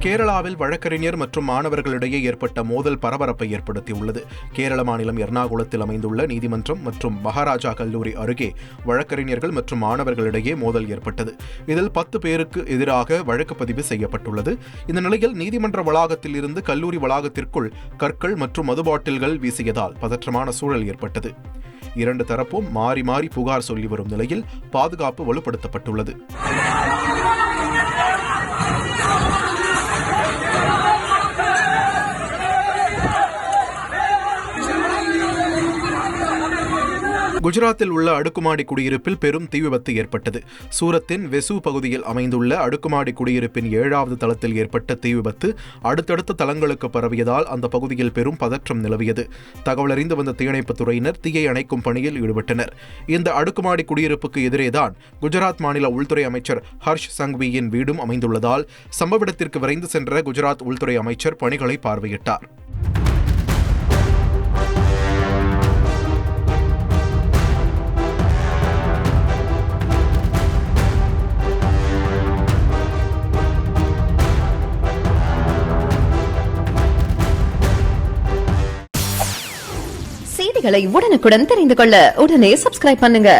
கேரளாவில் வழக்கறிஞர் மற்றும் மாணவர்களிடையே ஏற்பட்ட மோதல் பரபரப்பை ஏற்படுத்தியுள்ளது. கேரள மாநிலம் எர்ணாகுளத்தில் அமைந்துள்ள நீதிமன்றம் மற்றும் மகாராஜா கல்லூரி அருகே வழக்கறிஞர்கள் மற்றும் மாணவர்களிடையே மோதல் ஏற்பட்டது. இதில் 10 பேருக்கு எதிராக வழக்கு பதிவு செய்யப்பட்டுள்ளது. இந்த நிலையில் நீதிமன்ற வளாகத்தில் இருந்து கல்லூரி வளாகத்திற்குள் கற்கள் மற்றும் மது பாட்டில்கள் வீசியதால் பதற்றமான சூழல் ஏற்பட்டது. 2 தரப்பும் மாறி மாறி புகார் சொல்லி வரும் நிலையில் பாதுகாப்பு வலுப்படுத்தப்பட்டுள்ளது. குஜராத்தில் உள்ள அடுக்குமாடி குடியிருப்பில் பெரும் தீ விபத்து ஏற்பட்டது. சூரத்தின் வெசு பகுதியில் அமைந்துள்ள அடுக்குமாடி குடியிருப்பின் 7வது தளத்தில் ஏற்பட்ட தீ விபத்து அடுத்தடுத்த தளங்களுக்கு பரவியதால் அந்த பகுதியில் பெரும் பதற்றம் நிலவியது. தகவலறிந்து வந்த தீயணைப்புத் துறையினர் தீயை அணைக்கும் பணியில் ஈடுபட்டனர். இந்த அடுக்குமாடி குடியிருப்புக்கு எதிரேதான் குஜராத் மாநில உள்துறை அமைச்சர் ஹர்ஷ் சங்வியின் வீடும் அமைந்துள்ளதால் சம்பவ இடத்திற்கு விரைந்து சென்ற குஜராத் உள்துறை அமைச்சர் பணிகளை பார்வையிட்டார். செய்திகளை உடனுக்குடன் தெரிந்து கொள்ள உடனே சப்ஸ்கிரைப் பண்ணுங்க.